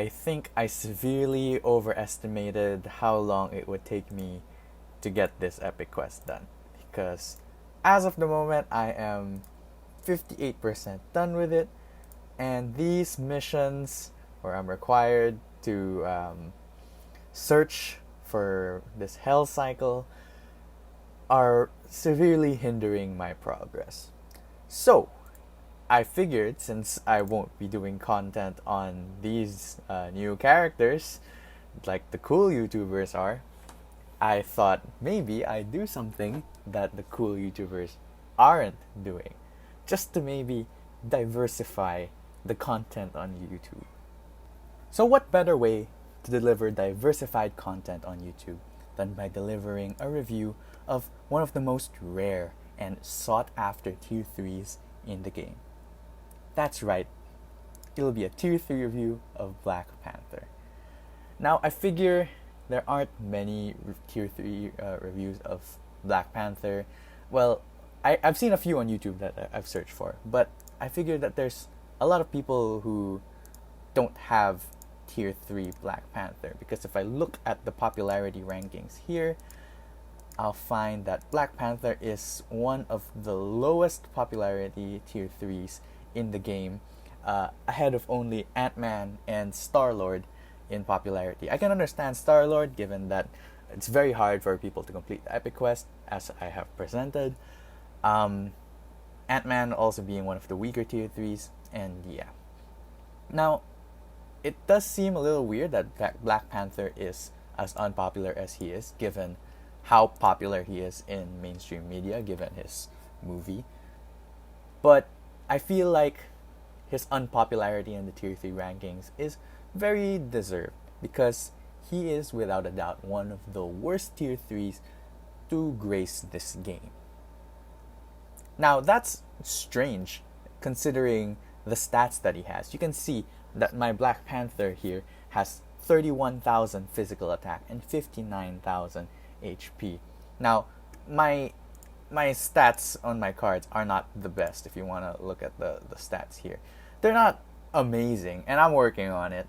I think I severely overestimated how long it would take me to get this epic quest done. Because as of the moment, I am 58% done with it, and these missions where I'm required to search for this hell cycle are severely hindering my progress. So, I figured since I won't be doing content on these new characters like the cool YouTubers are, I thought maybe I'd do something that the cool YouTubers aren't doing, just to maybe diversify the content on YouTube. So what better way to deliver diversified content on YouTube than by delivering a review of one of the most rare and sought after tier 3s in the game. That's right, it'll be a tier 3 review of Black Panther. Now I figure there aren't many tier 3 reviews of Black Panther. Well, I've seen a few on YouTube that I've searched for, but I figure that there's a lot of people who don't have tier 3 Black Panther, because if I look at the popularity rankings here, I'll find that Black Panther is one of the lowest popularity tier 3s in the game, ahead of only Ant-Man and Star-Lord in popularity. I can understand Star-Lord given that it's very hard for people to complete the epic quest, as I have presented. Ant-Man also being one of the weaker tier 3s, and yeah. Now, it does seem a little weird that Black Panther is as unpopular as he is, given how popular he is in mainstream media, given his movie. But I feel like his unpopularity in the tier 3 rankings is very deserved, because he is without a doubt one of the worst tier 3s to grace this game. Now that's strange considering the stats that he has. You can see that my Black Panther here has 31,000 physical attack and 59,000 HP. Now, my stats on my cards are not the best if you want to look at the stats here. They're not amazing, and I'm working on it.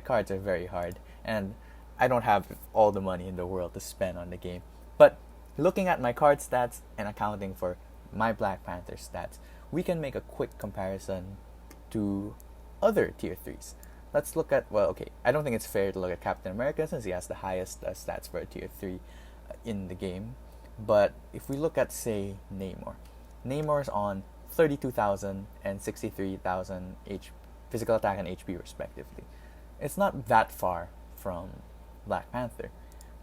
Cards are very hard, and I don't have all the money in the world to spend on the game. But looking at my card stats and accounting for my Black Panther stats, we can make a quick comparison to other tier 3s. Let's look at, well, okay, I don't think it's fair to look at Captain America since he has the highest stats for a tier 3 in the game. But if we look at, say, Namor's on 32,000 and 63,000 physical attack and HP respectively. It's not that far from Black Panther.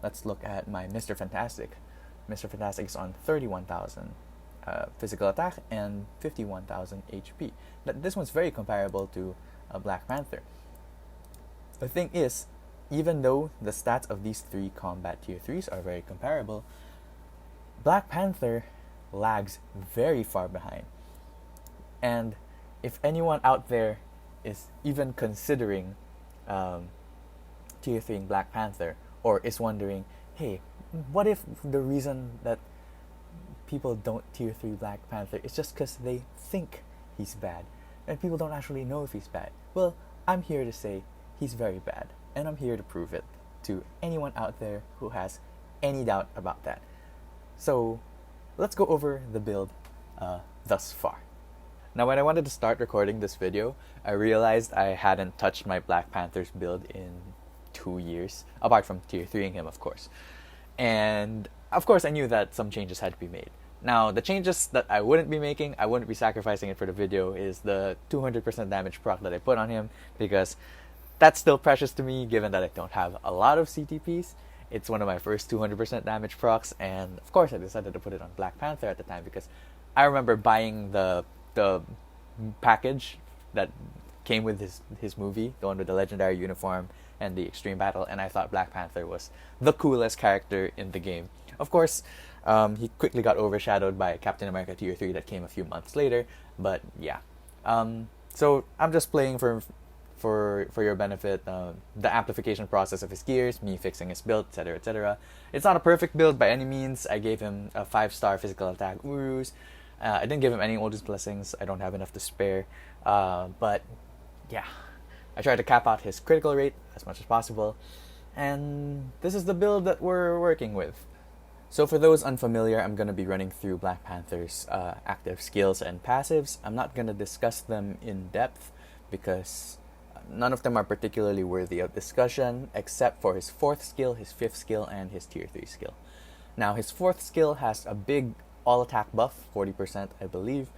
Let's look at my Mr. Fantastic. Mr. Fantastic is on 31,000 physical attack and 51,000 HP. This one's very comparable to Black Panther. The thing is, even though the stats of these three combat tier 3s are very comparable, Black Panther lags very far behind. And if anyone out there is even considering tier 3 Black Panther, or is wondering, hey, what if the reason that people don't tier 3 Black Panther is just because they think he's bad, and people don't actually know if he's bad? Well, I'm here to say he's very bad, and I'm here to prove it to anyone out there who has any doubt about that. So let's go over the build thus far. Now, when I wanted to start recording this video, I realized I hadn't touched my Black Panther's build in 2 years, apart from tier 3ing him, of course. And of course, I knew that some changes had to be made. Now, the changes that I wouldn't be making, I wouldn't be sacrificing it for the video, is the 200% damage proc that I put on him, because that's still precious to me, given that I don't have a lot of CTPs. It's one of my first 200% damage procs, and of course I decided to put it on Black Panther at the time, because I remember buying the package that came with his movie, the one with the legendary uniform and the extreme battle, and I thought Black Panther was the coolest character in the game. Of course, he quickly got overshadowed by Captain America tier 3 that came a few months later, but yeah. So I'm just playing for your benefit, the amplification process of his gears, me fixing his build, etc, etc. It's not a perfect build by any means. I gave him a 5-star physical attack Urus. I didn't give him any Oldest Blessings. I don't have enough to spare. But yeah, I try to cap out his critical rate as much as possible, and this is the build that we're working with. So for those unfamiliar, I'm going to be running through Black Panther's active skills and passives. I'm not going to discuss them in depth because none of them are particularly worthy of discussion except for his 4th skill, his 5th skill, and his tier 3 skill. Now his 4th skill has a big all attack buff, 40% I believe,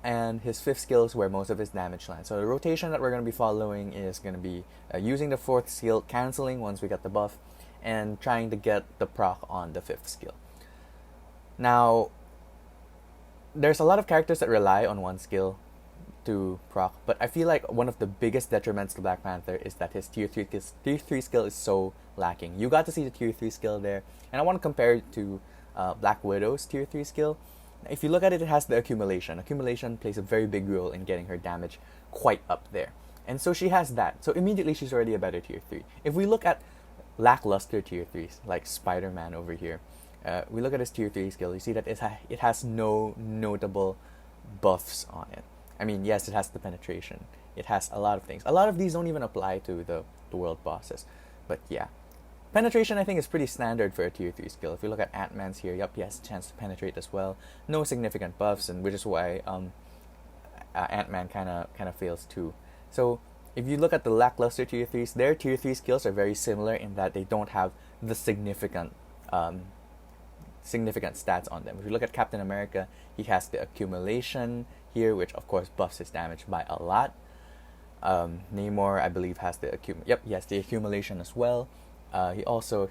and his 5th skill is where most of his damage lands. So the rotation that we're going to be following is going to be using the 4th skill, cancelling once we get the buff, and trying to get the proc on the 5th skill. Now, there's a lot of characters that rely on one skill to proc, but I feel like one of the biggest detriments to Black Panther is that his tier 3 skill is so lacking. You got to see the tier 3 skill there, and I want to compare it to Black Widow's tier 3 skill. If you look at it, it has the accumulation. Accumulation plays a very big role in getting her damage quite up there. And so she has that. So immediately she's already a better tier 3. If we look at lackluster tier 3s, like Spider-Man over here, we look at his tier 3 skill, you see that it has no notable buffs on it. I mean, yes, it has the penetration. It has a lot of things. A lot of these don't even apply to the world bosses. But yeah. Penetration, I think, is pretty standard for a tier 3 skill. If you look at Ant-Man's here, yep, he has a chance to penetrate as well. No significant buffs, and which is why Ant-Man kind of fails too. So if you look at the lackluster tier 3s, their tier 3 skills are very similar in that they don't have the significant stats on them. If you look at Captain America, he has the accumulation here, which of course buffs his damage by a lot. Namor, I believe, has the accumulation as well. He also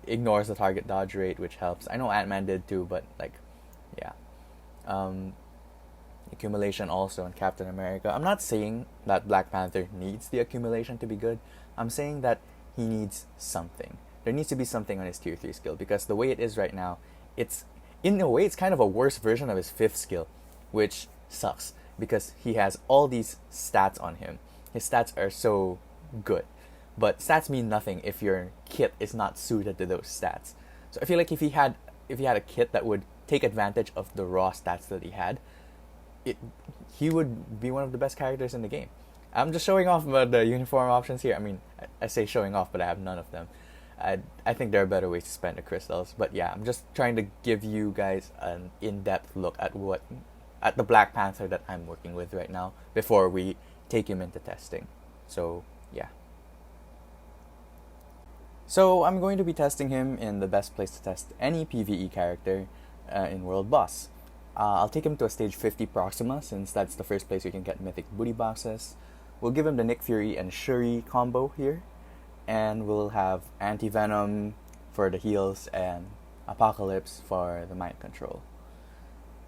ignores the target dodge rate, which helps. I know Ant-Man did too, but like, yeah. Accumulation also in Captain America. I'm not saying that Black Panther needs the accumulation to be good. I'm saying that he needs something. There needs to be something on his tier 3 skill, because the way it is right now, it's in a way it's kind of a worse version of his 5th skill, which sucks because he has all these stats on him. His stats are so good, but stats mean nothing if your kit is not suited to those stats. So I feel like if he had a kit that would take advantage of the raw stats that he had, he would be one of the best characters in the game. I'm just showing off the uniform options here. I mean, I say showing off, but I have none of them. I think there are better ways to spend the crystals, but yeah, I'm just trying to give you guys an in-depth look at the Black Panther that I'm working with right now before we take him into testing. So yeah. So I'm going to be testing him in the best place to test any PvE character in World Boss. I'll take him to a stage 50 Proxima, since that's the first place you can get mythic booty boxes. We'll give him the Nick Fury and Shuri combo here, and we'll have Anti-Venom for the heals and Apocalypse for the mind control.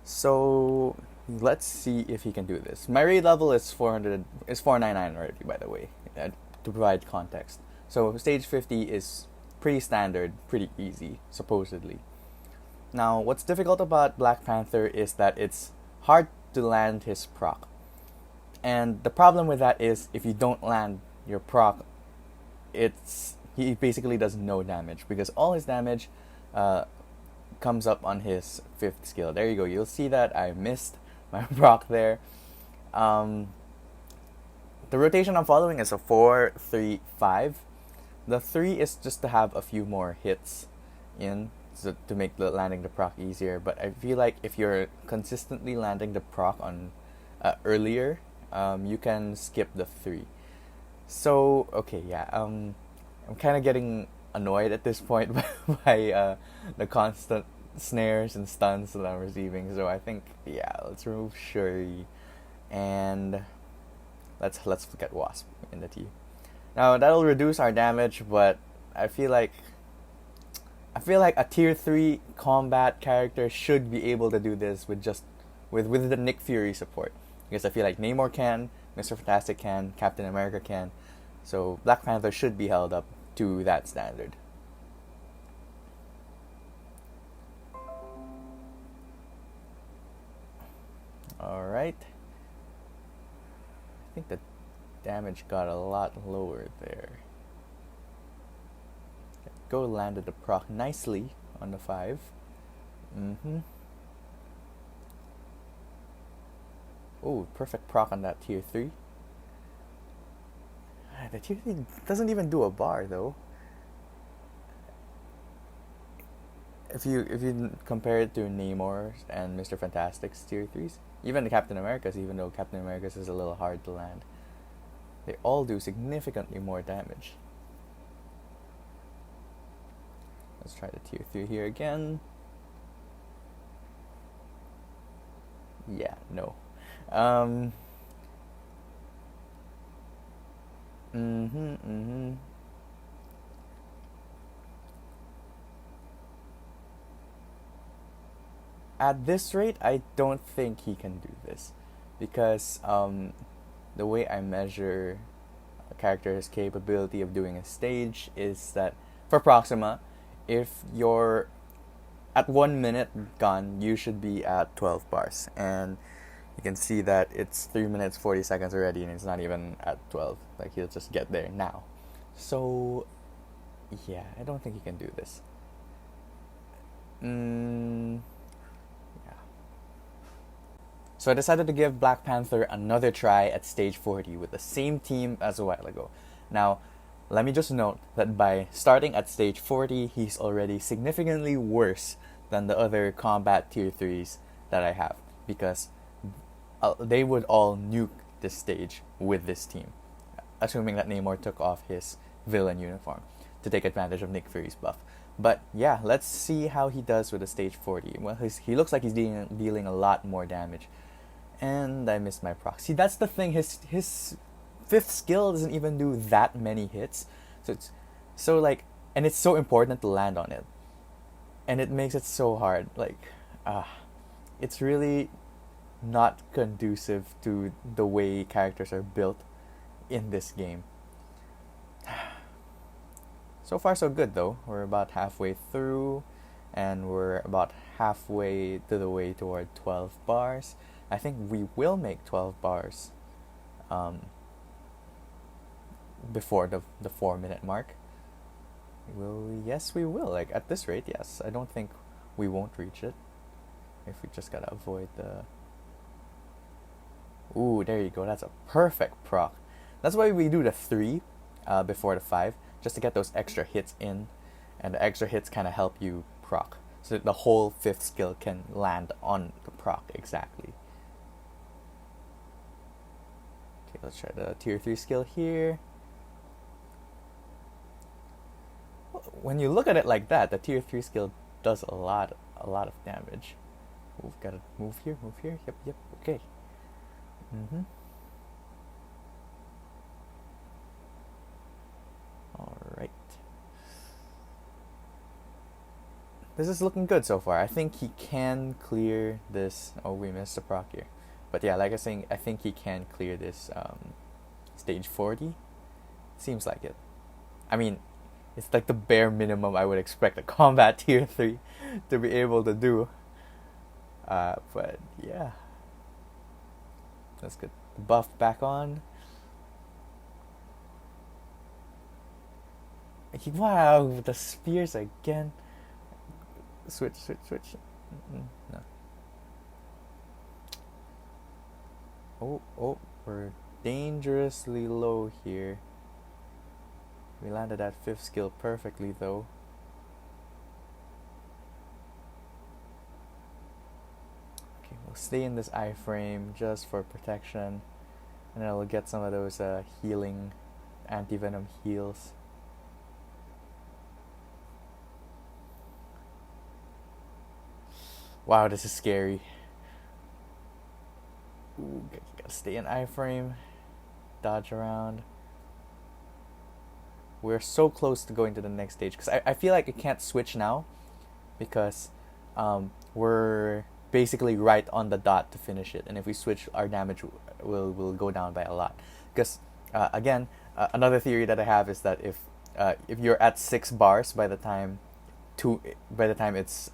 So let's see if he can do this. My raid level is 499 already, by the way, to provide context. So stage 50 is pretty standard, pretty easy, supposedly. Now, what's difficult about Black Panther is that it's hard to land his proc. And the problem with that is if you don't land your proc, he basically does no damage, because all his damage comes up on his 5th skill. There you go. You'll see that I missed my proc there. The rotation I'm following is a 4-3-5. The 3 is just to have a few more hits in, so to make landing the proc easier. But I feel like if you're consistently landing the proc on earlier, you can skip the 3. So okay, yeah. I'm kind of getting annoyed at this point by the constant snares and stuns that I'm receiving. So I think, yeah, let's remove Shuri and let's look at Wasp in the team. Now that'll reduce our damage, but I feel like a tier 3 combat character should be able to do this with the Nick Fury support. Because I feel like Namor can, Mr. Fantastic can, Captain America can. So Black Panther should be held up to that standard. Alright. I think the damage got a lot lower there. Go landed the proc nicely on the 5. Oh, perfect proc on that tier 3. the tier 3 doesn't even do a bar though. If you compare it to Namor's and Mr. Fantastic's tier 3s, even the Captain America's, even though Captain America's is a little hard to land, they all do significantly more damage. Let's try the tier 3 here again. Yeah, no. At this rate, I don't think he can do this, because the way I measure a character's capability of doing a stage is that for Proxima, if you're at 1 minute gone, you should be at 12 bars, and you can see that it's 3 minutes 40 seconds already, and it's not even at 12. Like, he'll just get there now. So yeah, I don't think he can do this. Yeah. So I decided to give Black Panther another try at stage 40 with the same team as a while ago. Now, let me just note that by starting at stage 40, he's already significantly worse than the other combat tier 3s that I have, because they would all nuke this stage with this team, assuming that Namor took off his villain uniform to take advantage of Nick Fury's buff. But yeah, let's see how he does with the stage 40. Well, he looks like he's dealing a lot more damage. And I missed my proc. See, that's the thing. His fifth skill doesn't even do that many hits. So it's so like, and it's so important to land on it. And it makes it so hard. Like, it's really not conducive to the way characters are built in this game. So far so good though. We're about halfway through, and we're about halfway to the way toward 12 bars. I think we will make 12 bars before the 4 minute mark. Yes, we will. Like, at this rate, yes. I don't think we won't reach it. If we just gotta avoid the... Ooh, there you go. That's a perfect proc. That's why we do the 3 before the 5, just to get those extra hits in. And the extra hits kind of help you proc, so that the whole fifth skill can land on the proc exactly. Okay, let's try the tier 3 skill here. When you look at it like that, the tier 3 skill does a lot of damage. We've got to move here. Yep, okay. Alright. This is looking good so far. I think he can clear this. Oh, we missed a proc here. But yeah, like I was saying, I think he can clear this stage 40. Seems like it. I mean, it's like the bare minimum I would expect a combat tier 3 to be able to do. But yeah. Let's get the buff back on. Wow, the spears again. Switch. No. Oh, we're dangerously low here. We landed that 5th skill perfectly though. Okay, we'll stay in this iframe just for protection, and then we'll get some of those healing anti-venom heals. Wow, this is scary. Ooh, gotta stay in iframe, dodge around. We're so close to going to the next stage, because I feel like it can't switch now, because we're basically right on the dot to finish it, and if we switch, our damage will go down by a lot. Because again, another theory that I have is that if you're at 6 bars by the time 3 minutes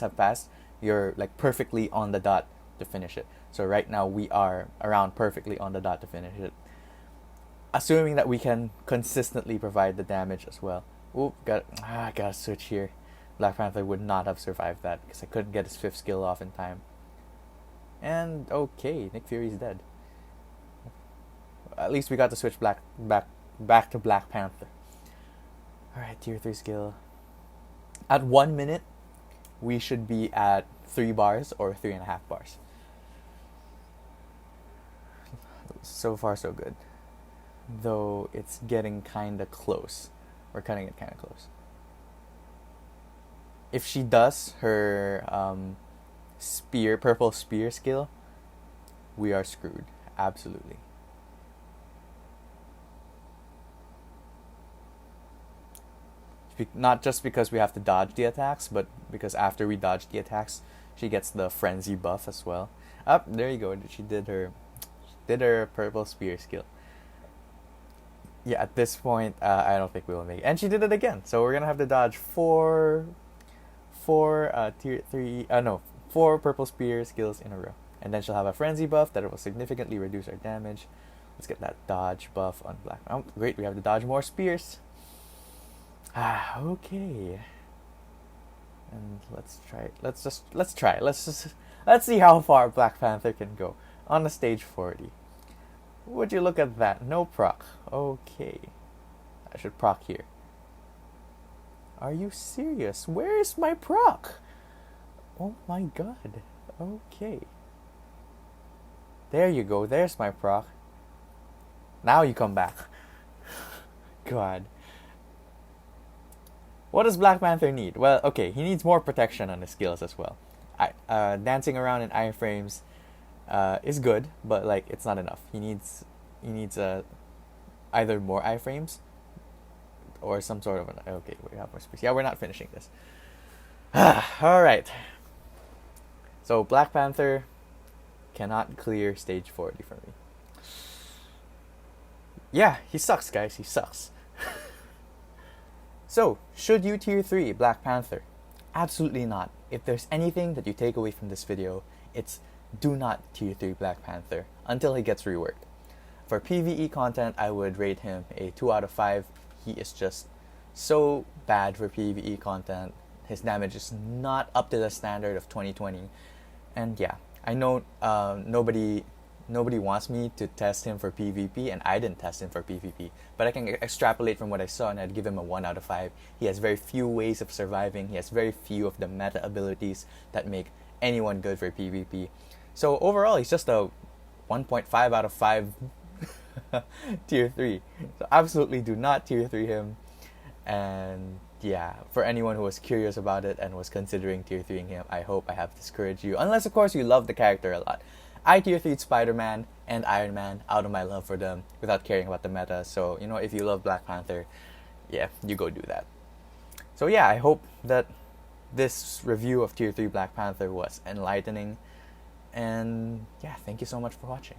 have passed, you're like perfectly on the dot to finish it. So right now we are around perfectly on the dot to finish it, assuming that we can consistently provide the damage as well. Ooh, I gotta switch here. Black Panther would not have survived that because I couldn't get his 5th skill off in time. And okay, Nick Fury's dead. at least we got to switch back to Black Panther. Alright, tier 3 skill. At 1 minute, we should be at 3 bars or 3.5 bars. So far, so good. Though it's getting kinda close. We're cutting it kinda close. If she does her purple spear skill, we are screwed. Absolutely. Not just because we have to dodge the attacks, but because after we dodge the attacks, she gets the frenzy buff as well. There you go. She did her purple spear skill. Yeah, at this point, I don't think we will make it. And she did it again. So we're gonna have to dodge four purple spear skills in a row. And then she'll have a frenzy buff that will significantly reduce our damage. Let's get that dodge buff on Black. Oh, great, we have to dodge more spears. Okay. And let's try. Let's see how far Black Panther can go on the stage 40. Would you look at that? No proc. Okay. I should proc here. Are you serious? Where is my proc? Oh my god. Okay. There you go. There's my proc. Now you come back. God. What does Black Panther need? Well, okay, he needs more protection on his skills as well. Dancing around in iframes is good, but like it's not enough. He needs either more iframes or some sort of an. Okay, we have more space. Yeah, we're not finishing this. All right. So Black Panther cannot clear stage 40 for me. Yeah, he sucks, guys. He sucks. So, should you tier 3 Black Panther? Absolutely not. If there's anything that you take away from this video, it's do not tier 3 Black Panther until he gets reworked. For PvE content, I would rate him a 2 out of 5. He is just so bad for PvE content. His damage is not up to the standard of 2020. And yeah, I know nobody wants me to test him for PvP, and I didn't test him for PvP. But I can extrapolate from what I saw, and I'd give him a 1 out of 5. He has very few ways of surviving. He has very few of the meta abilities that make anyone good for PvP. So overall, he's just a 1.5 out of 5 tier 3. So absolutely do not tier 3 him. And yeah, for anyone who was curious about it and was considering tier 3ing him, I hope I have discouraged you. Unless, of course, you love the character a lot. I tier 3'd Spider-Man and Iron Man out of my love for them without caring about the meta. So, if you love Black Panther, yeah, you go do that. So yeah, I hope that this review of tier 3 Black Panther was enlightening. And yeah, thank you so much for watching.